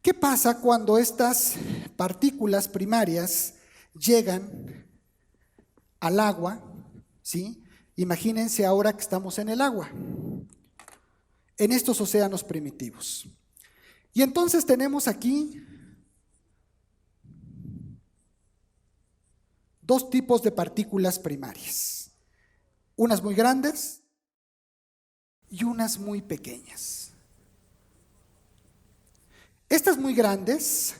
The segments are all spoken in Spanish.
¿Qué pasa cuando estas partículas primarias llegan al agua? ¿Sí? Imagínense ahora que estamos en el agua, en estos océanos primitivos. Y entonces tenemos aquí dos tipos de partículas primarias, unas muy grandes y unas muy pequeñas. Estas muy grandes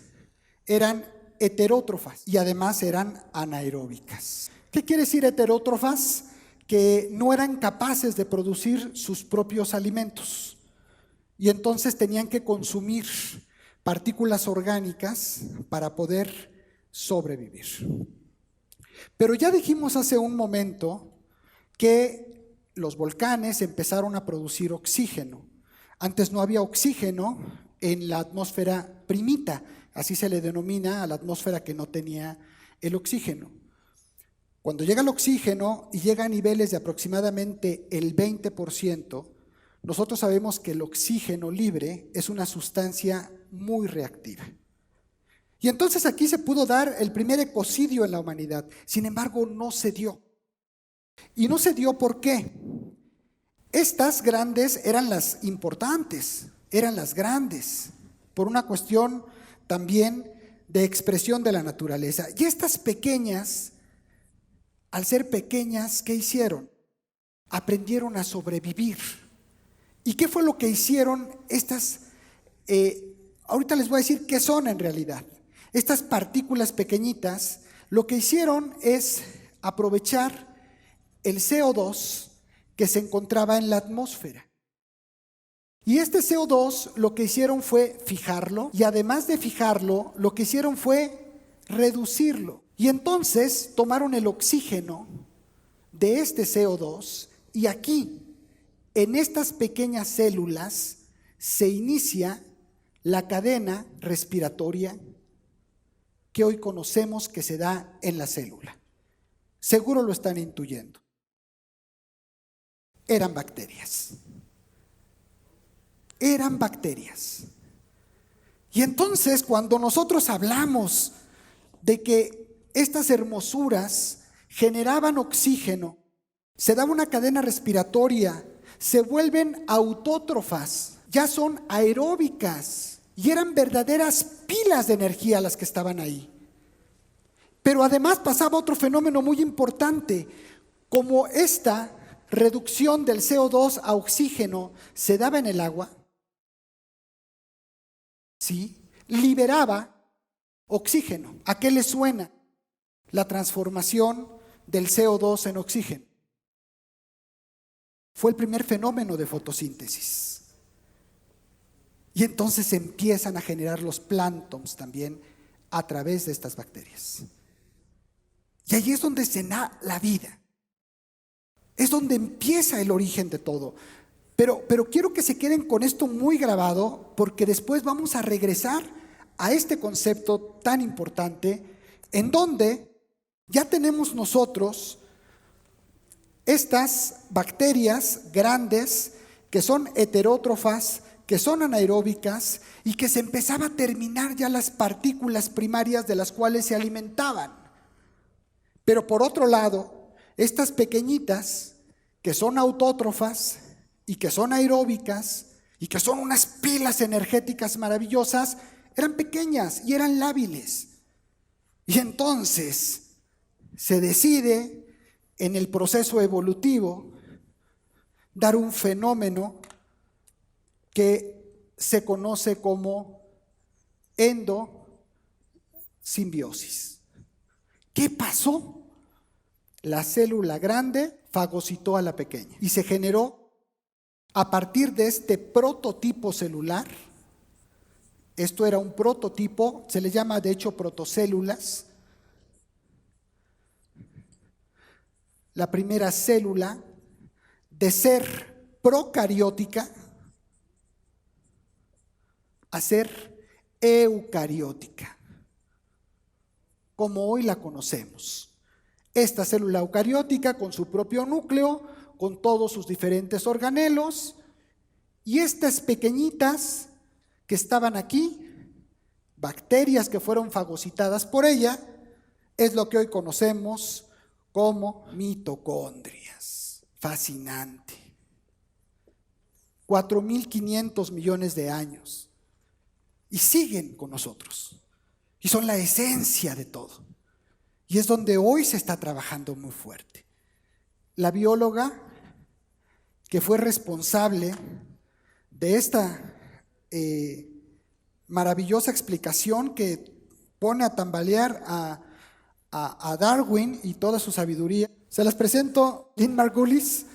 eran heterótrofas y además eran anaeróbicas. ¿Qué quiere decir heterótrofas? Que no eran capaces de producir sus propios alimentos y entonces tenían que consumir partículas orgánicas para poder sobrevivir. Pero ya dijimos hace un momento que los volcanes empezaron a producir oxígeno. Antes no había oxígeno en la atmósfera primita, así se le denomina a la atmósfera que no tenía el oxígeno. Cuando llega el oxígeno y llega a niveles de aproximadamente el 20%, nosotros sabemos que el oxígeno libre es una sustancia muy reactiva. Y entonces aquí se pudo dar el primer ecocidio en la humanidad. Sin embargo, no se dio. Y no se dio ¿por qué? Estas grandes eran las importantes, eran las grandes, por una cuestión también de expresión de la naturaleza. Y estas pequeñas, al ser pequeñas, ¿qué hicieron? Aprendieron a sobrevivir. ¿Y qué fue lo que hicieron estas? Ahorita les voy a decir qué son en realidad. Estas partículas pequeñitas, lo que hicieron es aprovechar el CO2 que se encontraba en la atmósfera. Y este CO2 lo que hicieron fue fijarlo, y además de fijarlo, lo que hicieron fue reducirlo. Y entonces tomaron el oxígeno de este CO2 y aquí, en estas pequeñas células, se inicia la cadena respiratoria que hoy conocemos que se da en la célula. Seguro lo están intuyendo. Eran bacterias. Eran bacterias. Y entonces cuando nosotros hablamos de que estas hermosuras generaban oxígeno, se daba una cadena respiratoria, se vuelven autótrofas, ya son aeróbicas y eran verdaderas pilas de energía las que estaban ahí. Pero además pasaba otro fenómeno muy importante, como esta reducción del CO2 a oxígeno se daba en el agua, ¿sí? Liberaba oxígeno. ¿A qué le suena? La transformación del CO2 en oxígeno. Fue el primer fenómeno de fotosíntesis. Y entonces se empiezan a generar los planctons también a través de estas bacterias. Y ahí es donde se da la vida. Es donde empieza el origen de todo. Pero quiero que se queden con esto muy grabado, porque después vamos a regresar a este concepto tan importante, en donde ya tenemos nosotros estas bacterias grandes que son heterótrofas, que son anaeróbicas y que se empezaba a terminar ya las partículas primarias de las cuales se alimentaban. Pero por otro lado, estas pequeñitas que son autótrofas y que son aeróbicas y que son unas pilas energéticas maravillosas, eran pequeñas y eran lábiles. Y entonces se decide en el proceso evolutivo dar un fenómeno que se conoce como endosimbiosis. ¿Qué pasó? La célula grande fagocitó a la pequeña y se generó a partir de este prototipo celular. Esto era un prototipo, se le llama de hecho protocélulas. La primera célula de ser procariótica a ser eucariótica, como hoy la conocemos. Esta célula eucariótica con su propio núcleo, con todos sus diferentes organelos, y estas pequeñitas que estaban aquí bacterias que fueron fagocitadas por ella, es lo que hoy conocemos como mitocondrias. Fascinante. 4.500 millones de años. Y siguen con nosotros. Y son la esencia de todo. Y es donde hoy se está trabajando muy fuerte. La bióloga que fue responsable de esta maravillosa explicación que pone a tambalear a Darwin y toda su sabiduría. Se las presento, Lynn Margulis.